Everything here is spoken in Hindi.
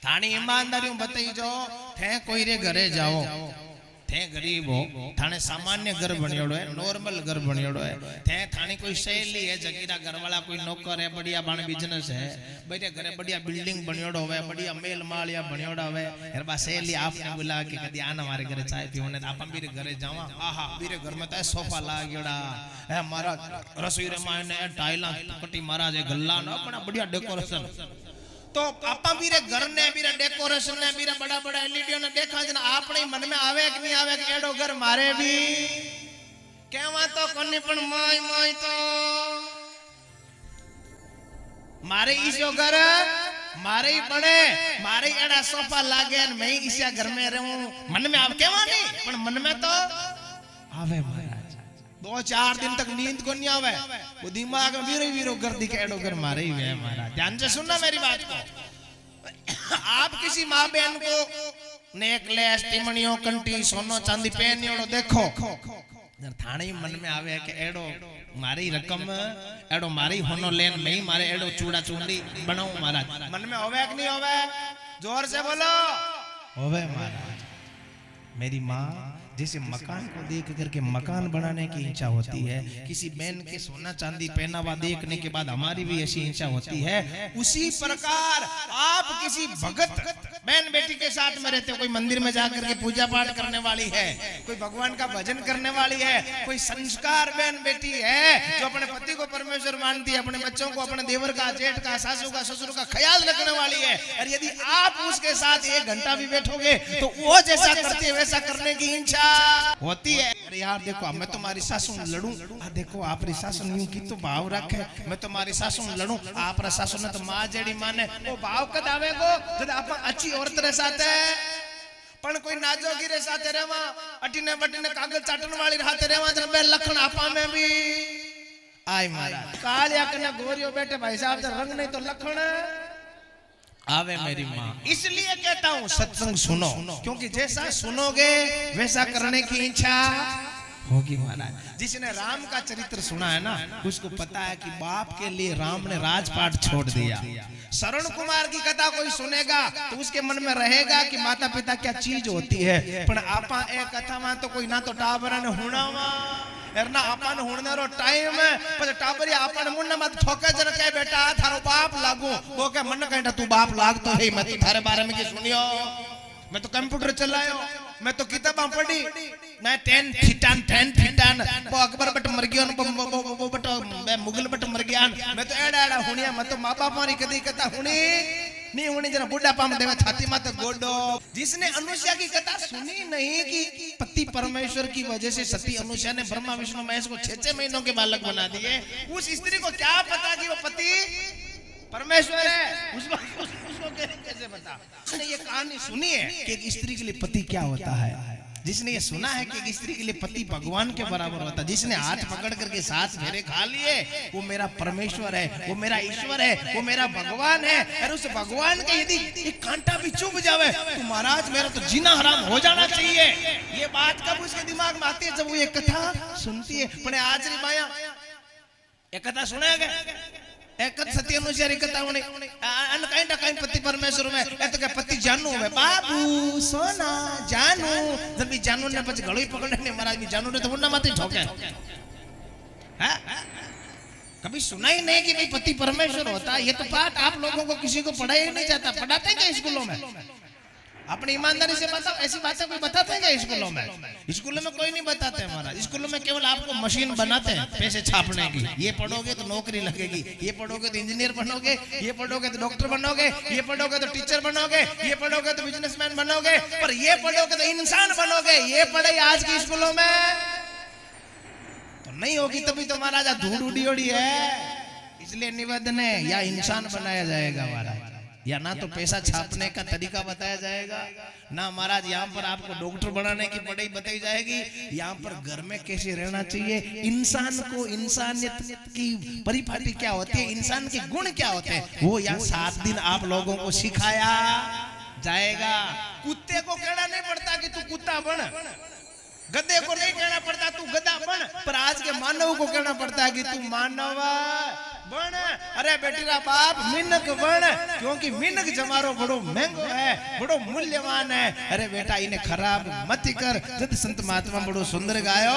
थानी ईमानदारी बताई जो थे कोई रे घरे जाओ थे गरीब हो थाने सामान्य घर बनियोड़ो है नॉर्मल घर बनियोड़ो है थे थानी कोई शैली है जगीरा घर वाला कोई नौकर है बढ़िया बाण बिजनेस है बेटे घरे बढ़िया बिल्डिंग बनियोड़ो है बढ़िया मेल मालिया बनियोड़ा है यार बा शैली आपने बोला कि कदी आना हमारे घरे चाय पीवने तो आपन बीरे घरे जावा आहा बीरे घर में तो सोफा लागयोड़ा है मारा रसोई रे माने टाइला कटी महाराज गल्ला ना बड़ा बढ़िया डेकोरेशन तो आपा बीरे घर ने बीरे डेकोरेशन ने बीरे बड़ा बड़ा एलईडी ने देखा जना आपने मन में आवे कि नहीं आवे कि एडो घर मारे भी केवा तो कोनी पण मोय मोय तो मारे ईसो घर मारे ही पड़े मारे एड़ा सोफा लागे न मैं ईसा घर में रहूं मन में आवे केवा नहीं पण मन में तो आवे महाराज 2-4 दिन तक नींद को नहीं आवे वो दिमाग में वीरो वीरो कर दी के एडो कर मारे ही है महाराज ध्यान से सुनना मेरी बात को आप किसी माँ बहन को नेकलेस टिमणियों कंठी सोनो चांदी पहनियोड़ो देखो थाने मन में आवे कि एडो मारी रकम एडो मारी होनो लेन नहीं मारे एडो चूड़ा चूंडी बनाऊं महाराज मन में होवे कि नहीं होवे जोर से बोलो होवे महाराज मेरी माँ जैसे मकान को देख करके मकान बनाने की इच्छा होती है किसी बहन के सोना चांदी पहनावा देखने के बाद हमारी भी ऐसी इच्छा होती है उसी प्रकार आप किसी भगत बहन बेटी के साथ में रहते हो कोई मंदिर में जाकर के पूजा पाठ करने वाली है कोई भगवान का भजन करने वाली है कोई संस्कार बहन बेटी है जो अपने पति को परमेश्वर मानती है अपने बच्चों को अपने देवर का जेठ का सासू का ससुर का ख्याल रखने वाली है और यदि आप उसके साथ 1 घंटा भी बैठोगे तो वो जैसा करती है वैसा करने की इच्छा होती है। अरे यार देखो मैं तुम्हारी सासू में लड़ूं देखो आप सासू यूं की तो भाव रखे मैं तुम्हारी सासू में लड़ूं आप सासू ने तो मां जेड़ी माने वो भाव कद आवेगो जद आप अच्छी औरत रे साथे पण कोई नाजोगी रे साथे रेवा अटीने बटीने कागज चाटन वाली हाथे रेवा जन बे लखन आपा में भी आय महाराज कालिया कने गोरियो बैठे भाई साहब रंग नहीं तो लखन आवे मेरी माँ इसलिए कहता हूँ सत्संग सुनो क्योंकि जैसा सुनोगे वैसा करने की इच्छा होगी महाराज जिसने राम का चरित्र सुना है ना उसको पता है कि बाप के लिए राम ने राजपाट छोड़ दिया शरण कुमार की कथा कोई सुनेगा तो उसके मन में रहेगा कि माता पिता क्या चीज होती है पर आपा ए कथा में तो कोई ना तो टाबर ने हुणावा एरना आपन हुणनेरो टाइम पर टाबरी आपन मुन्ना मत ठोके जन के बेटा थारो बाप लागू वो के मन कहता तू बाप लाग तो है मैं तो थारे बारे में की सुनियो मैं तो कंप्यूटर चलायो मैं तो किताबा पढ़ी मैं 10 फीटान वो अकबर बट मर गयो वो बट मुगल बट मर गया मैं तो एड़ा एड़ा हुनिया मैं तो मां बाप मारी कदी कथा हुनी नहीं होनी जरा बुढ़ा पाम देवा छाती में तो गोडो जिसने अनुष्या की कथा सुनी नहीं कि पति परमेश्वर की वजह से सती अनुष्या ने ब्रह्मा विष्णु महेश को 6 महीनों के बालक बना दिए उस स्त्री को क्या पता कि वो पति परमेश्वर है उसको कैसे पता उसने ये कहानी सुनी है कि एक स्त्री के लिए पति क्या होता है जिसने ये सुना है कि एक स्त्री के लिए पति भगवान के बराबर होता है जिसने हाथ पकड़ करके 7 फेरे खा लिए वो मेरा परमेश्वर है वो मेरा ईश्वर है वो मेरा भगवान है और उस भगवान के यदि एक कांटा भी चुभ जावे तो महाराज मेरा तो जीना हराम हो जाना चाहिए ये बात कब उसके दिमाग में आती है जब वो ये कथा सुनती है पर आज री माया ये कथा सुनेगा एक सत्य अनुसार कथा होने अन काइंडा काइन पति परमेश्वर में ए तो के पति जानू है बाबू सोना जानू जब भी जानू ने પછી ગળું પકડે ને महाराज भी जानू ने तो उन्ना माथे ठोके हैं कभी सुना ही नहीं कि भाई पति परमेश्वर होता है ये तो बात आप लोगों को किसी को पढ़ाया ही नहीं जाता पढ़ाते हैं क्या स्कूलों में अपनी ईमानदारी से बताओ ऐसी बातें कोई बताते हैं क्या स्कूलों में स्कूलों में कोई नहीं बताते हमारा स्कूलों में केवल आपको मशीन बनाते हैं पैसे छापने की ये पढ़ोगे तो नौकरी लगेगी ये पढ़ोगे तो इंजीनियर बनोगे ये पढ़ोगे तो डॉक्टर बनोगे ये पढ़ोगे तो टीचर बनोगे ये पढ़ोगे तो बिजनेसमैन बनोगे पर ये पढ़ोगे तो इंसान बनोगे ये पढ़ाई आज की स्कूलों में तो नहीं होगी तभी तो महाराज धूड़ उड़ी उड़ी है इसलिए निवेदन है या इंसान बनाया जाएगा महाराज या ना तो पैसा छापने का तरीका बताया जाएगा ना महाराज यहाँ पर आपको डॉक्टर बनाने की पढ़ाई बताई जाएगी यहाँ पर घर में कैसे रहना चाहिए इंसान को इंसानियत की परिपाटी क्या होती है इंसान के गुण क्या होते हैं वो यहाँ 7 दिन आप लोगों को सिखाया जाएगा कुत्ते को कहना नहीं पड़ता कि तू कुत्ता बन गधे को नहीं कहना पड़ता तू गधा बन, पर आज के मानव को कहना पड़ता है कि तू मानव बन। अरे बेटीरा बाप मिनक बन, क्योंकि मिनक जमारो बड़ो महंगो है, बड़ो मूल्यवान है। अरे बेटा इन्हें खराब मत कर। जद संत महात्मा बड़ो सुंदर गायो।